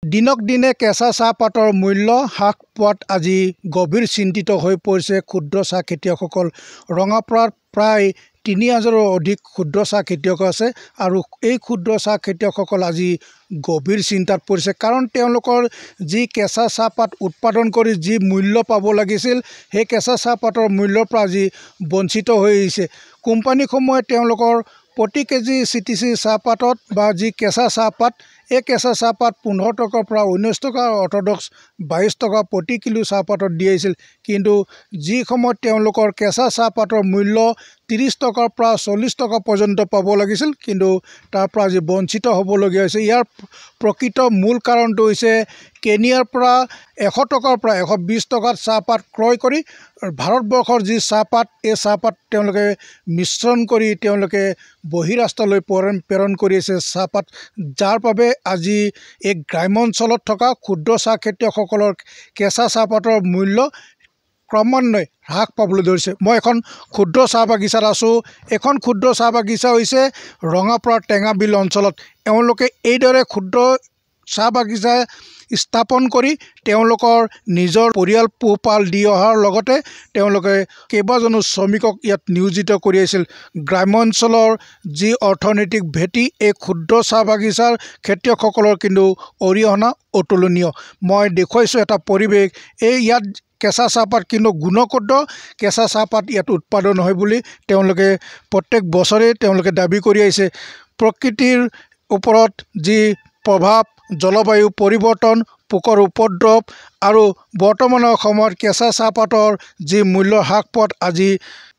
দিনক দিনে কেঁচা চাহপাতৰ মূল্য হ্ৰাস পোৱাত আজি গভীৰ চিন্তিত হৈ পৰিছে ক্ষুদ্ৰ চাহ খেতিয়কসকল। ৰঙাপাৰাত প্ৰায় ৩,০০০ৰো অধিক ক্ষুদ্ৰ চাহ খেতিয়ক আছে আৰু এই ক্ষুদ্ৰ চাহ খেতিয়কসকল আজি গভীৰ চিন্তাত পৰিছে, কাৰণ তেওঁলোকৰ যি কেঁচা চাহপাত উৎপাদন কৰি যি মূল্য পাব লাগিছিল, সেই কেঁচা চাহপাতৰ মূল্যৰ পৰা আজি বঞ্চিত হৈ আহিছে। কোম্পানীসমূহে তেওঁলোকৰ প্ৰতি কেজি CTC চাহপাতত বা যি কেঁচা চাহপাত, এই কেঁচা চাহপাত 15 টকাৰ পৰা 19 টকা, অৰ্থডক্স 22 টকা প্ৰতি কিলো চাহপাতত দি আহিছিল। কিন্তু যি সময়ত তেওঁলোকৰ কেঁচা চাহপাতৰ মূল্য 30 টকাৰ পৰা 40 টকা পৰ্যন্ত পাব লাগিছিল, কিন্তু তাৰ পৰা আজি বঞ্চিত হ'বলগীয়া হৈছে। ইয়াৰ প্ৰকৃত মূল কাৰণটো হৈছে কেনিয়াৰ পৰা 100 টকাৰ পৰা 120 টকাত চাহপাত ক্ৰয় কৰি ভাৰতবৰ্ষৰ যি চাহপাত, এই চাহপাত তেওঁলোকে মিশ্ৰণ কৰি তেওঁলোকে বহিৰাষ্ট্ৰলৈ প্ৰেৰণ কৰি আছে চাহপাত, যাৰ বাবে আজি এই গ্ৰাম্য অঞ্চলত থকা ক্ষুদ্ৰ চাহ খেতিয়কসকলৰ কেঁচা চাহপাতৰ মূল্য ক্ৰমান্বয়ে হ্ৰাস পাবলৈ ধৰিছে। মই এখন ক্ষুদ্ৰ চাহ বাগিচাত আছোঁ। এখন ক্ষুদ্ৰ চাহ বাগিচা হৈছে ৰঙাপাৰাৰ টেঙাবিল অঞ্চলত। এওঁলোকে এইদৰে ক্ষুদ্ৰ চাহ বাগিচা স্থাপন কৰি তেওঁলোকৰ নিজৰ পৰিয়াল পোহপাল দি অহাৰ লগতে তেওঁলোকে কেইবাজনো শ্ৰমিকক ইয়াত নিয়োজিত কৰি আছিল। গ্ৰাম্য অঞ্চলৰ যি অৰ্থনৈতিক ভেটি, এই ক্ষুদ্ৰ চাহ বাগিচাৰ খেতিয়কসকলৰ কিন্তু অৰিহণা অতুলনীয়। মই দেখুৱাইছোঁ এটা পৰিৱেশ। ইয়াত কেঁচা চাহপাত কিন্তু গুণগত কেঁচা চাহপাত ইয়াত উৎপাদন হয় বুলি তেওঁলোকে প্ৰত্যেক বছৰে তেওঁলোকে দাবী কৰি আহিছে। প্ৰকৃতিৰ ওপৰত যি প্ৰভাৱ, জলবায়ু পৰিৱৰ্তন, পোকৰ উপদ্ৰৱ আৰু বৰ্তমানৰ সময়ত কেঁচা চাহপাতৰ যি মূল্য হ্ৰাস পোৱাত আজি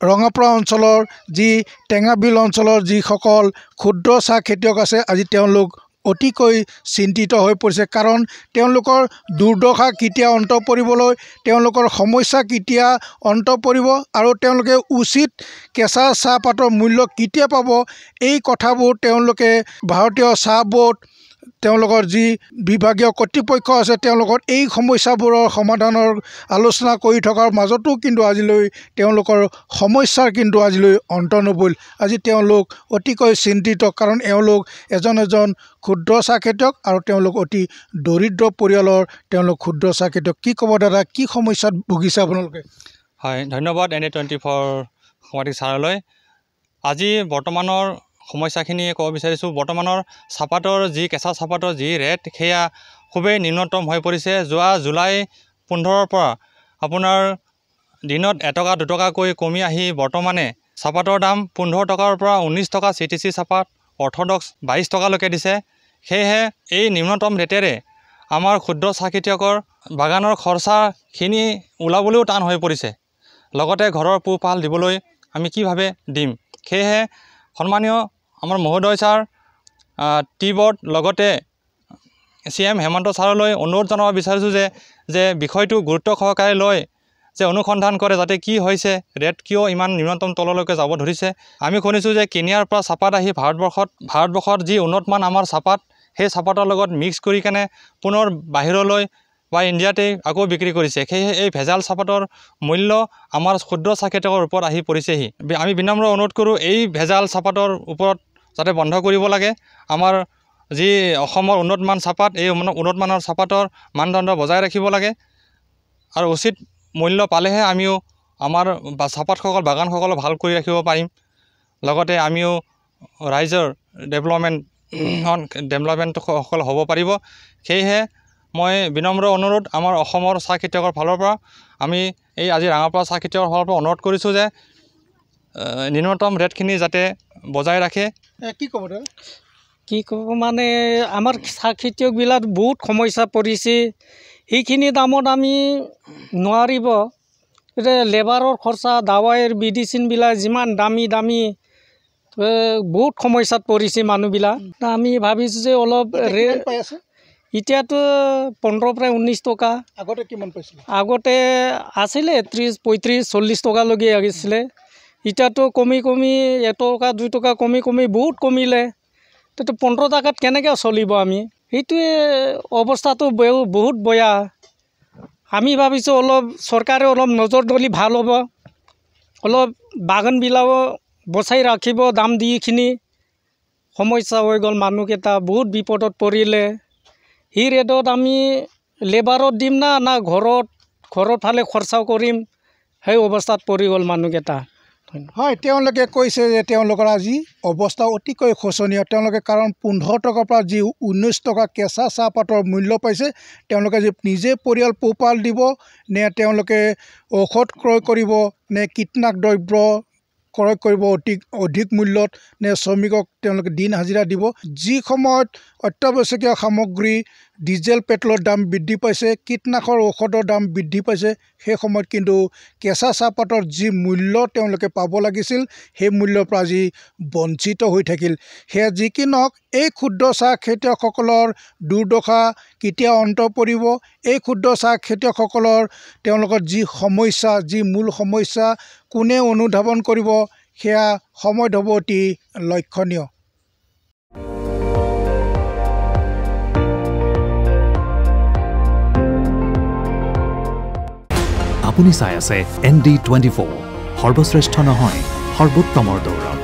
ৰঙাপাৰা অঞ্চলৰ যি টেঙাবিল অঞ্চলৰ যিসকল ক্ষুদ্ৰ চাহ খেতিয়ক আছে, আজি তেওঁলোক অতিকৈ চিন্তিত হৈ পৰিছে। কাৰণ তেওঁলোকৰ দুৰ্দশা কেতিয়া অন্ত পৰিবলৈ, তেওঁলোকৰ সমস্যা কেতিয়া অন্ত পৰিব আৰু তেওঁলোকে উচিত কেঁচা চাহপাতৰ মূল্য কেতিয়া পাব, এই কথাবোৰ তেওঁলোকে ভাৰতীয় চাহ বোৰ্ড, তেওঁলোকৰ যি বিভাগীয় কৰ্তৃপক্ষ আছে, তেওঁলোকৰ এই সমস্যাবোৰৰ সমাধানৰ আলোচনা কৰি থকাৰ মাজতো কিন্তু আজিলৈ তেওঁলোকৰ সমস্যাৰ কিন্তু আজিলৈ অন্ত নপৰিল। আজি তেওঁলোক অতিকৈ চিন্তিত, কাৰণ এওঁলোক এজন ক্ষুদ্ৰ চাহ খেতিয়ক আৰু তেওঁলোক অতি দৰিদ্ৰ পৰিয়ালৰ তেওঁলোক ক্ষুদ্ৰ চাহ খেতিয়ক। কি ক'ব দাদা, কি সমস্যাত ভুগিছে আপোনালোকে? হয়, ধন্যবাদ NA24 সাংবাদিক ছাৰলৈ। আজি বৰ্তমানৰ সমস্যাখিনি ক'ব বিচাৰিছোঁ। বৰ্তমানৰ চাহপাতৰ যি কেঁচা চাহপাতৰ যি ৰেট, সেয়া খুবেই নিম্নতম হৈ পৰিছে। যোৱা জুলাই 15ৰ পৰা আপোনাৰ দিনত 1 টকা 2 টকাকৈ কমি আহি বৰ্তমানে চাহপাতৰ দাম 15 টকাৰ পৰা 19 টকা, CTC চাহপাত অৰ্থডক্স 22 টকালৈকে দিছে। সেয়েহে এই নিম্নতম ৰেটেৰে আমাৰ ক্ষুদ্ৰ চাহ খেতিয়কৰ বাগানৰ খৰচাখিনি ওলাবলৈও টান হৈ পৰিছে। লগতে ঘৰৰ পোহপাল দিবলৈ আমি কিভাৱে দিম? সেয়েহে সন্মানীয় আমাৰ মহোদয় ছাৰ, টি বৰ্ড, লগতে CM হেমন্ত ছাৰলৈ অনুৰোধ জনাব বিচাৰিছোঁ যে বিষয়টো গুৰুত্ব সহকাৰে লৈ যে অনুসন্ধান কৰে, যাতে কি হৈছে, ৰেট কিয় ইমান নিম্নতম তললৈকে যাব ধৰিছে। আমি শুনিছোঁ যে কেনিয়াৰ পৰা চাহপাত আহি ভাৰতবৰ্ষত যি উন্নতমান আমাৰ চাহপাত, সেই চাহপাতৰ লগত মিক্স কৰি কেনে পুনৰ বাহিৰলৈ বা ইণ্ডিয়াতেই আকৌ বিক্ৰী কৰিছে। সেয়েহে এই ভেজাল চাহপাতৰ মূল্য আমাৰ ক্ষুদ্ৰ চাহ খেতিয়কৰ ওপৰত আহি পৰিছেহি। আমি বিনম্ৰ অনুৰোধ কৰোঁ, এই ভেজাল চাহপাতৰ ওপৰত যাতে বন্ধ কৰিব লাগে। আমাৰ যি অসমৰ উন্নতমান চাহপাত, এই উন্নতমানৰ চাহপাতৰ মানদণ্ড বজাই ৰাখিব লাগে আৰু উচিত মূল্য পালেহে আমিও আমাৰ চাহপাতসকল, বাগানসকল ভাল কৰি ৰাখিব পাৰিম। লগতে আমিও ৰাইজৰ ডেভেলপমেণ্টসকল হ'ব পাৰিব। সেয়েহে মই বিনম্ৰ অনুৰোধ আমাৰ অসমৰ চাহ খেতিয়কৰ ফালৰ পৰা, আমি এই আজি ৰঙাপাৰা চাহ খেতিয়কৰ ফালৰ পৰা অনুৰোধ কৰিছোঁ যে নিম্নতম ৰেটখিনি যাতে বজাই ৰাখে। কি ক'ব মানে, আমাৰ চাহ খেতিয়কবিলাক বহুত সমস্যা পৰিছে। সেইখিনি দামত আমি নোৱাৰিব। এতিয়া লেবাৰৰ খৰচা, দাৱাইৰ মেডিচিনবিলাক যিমান দামী বহুত সমস্যাত পৰিছে মানুহবিলাক। আমি ভাবিছোঁ যে অলপ এতিয়াতো 15 পৰা 19 টকা। আগতে কিমান পাইছিলে? আগতে আছিলে 30, 35, 40 টকালৈকে আহিছিলে। এতিয়াতো কমি 1 টকা 2 টকা কমি বহুত কমিলে। তো 15 টকাত কেনেকৈ চলিব আমি? সেইটোৱে অৱস্থাটো বহুত বেয়া। আমি ভাবিছোঁ অলপ চৰকাৰে অলপ নজৰ দিলে ভাল হ'ব। অলপ বাগানবিলাকো বচাই ৰাখিব দাম দিখিনি। সমস্যা হৈ গ'ল, মানুহকেইটা বহুত বিপদত পৰিলে। সেই ৰেটত আমি লেবাৰত দিম না ঘৰত ফালে খৰচাও কৰিম সেই অৱস্থাত পৰি গ'ল মানুহকেইটা হয় তেওঁলোকে কৈছে যে তেওঁলোকৰ আজি অৱস্থা অতিকৈ শোচনীয় তেওঁলোকে কাৰণ 15 টকাৰ পৰা যি 19 টকা কেঁচা চাহপাতৰ মূল্য পাইছে তেওঁলোকে যে নিজে পৰিয়াল পোহপাল দিব নে তেওঁলোকে ঔষধ ক্ৰয় কৰিব নে কীটনাশক দ্ৰব্য ক্ৰয় কৰিব অধিক মূল্যত নে শ্ৰমিকক তেওঁলোকে দিন হাজিৰা দিব যি সময়ত অত্যাৱশ্যকীয় সামগ্ৰী ডিজেল পেট্ৰলৰ দাম বৃদ্ধি পাইছে কীটনাশকৰ ঔষধৰ দাম বৃদ্ধি পাইছে সেই সময়ত কিন্তু কেঁচা চাহপাতৰ যি মূল্য তেওঁলোকে পাব লাগিছিল সেই মূল্যৰ পৰা আজি বঞ্চিত হৈ থাকিল সেয়া যি কি নহওক এই ক্ষুদ্ৰ চাহ খেতিয়কসকলৰ দুৰ্দশা কেতিয়া অন্ত পৰিব এই ক্ষুদ্ৰ চাহ খেতিয়কসকলৰ তেওঁলোকৰ যি সমস্যা যি মূল সমস্যা কোনে অনুধাৱন কৰিব সেয়া সময়ত হ'ব অতি লক্ষণীয় আপুনি চাই আছে ND24 সৰ্বশ্ৰেষ্ঠ নহয় সৰ্বোত্তমৰ দৌৰত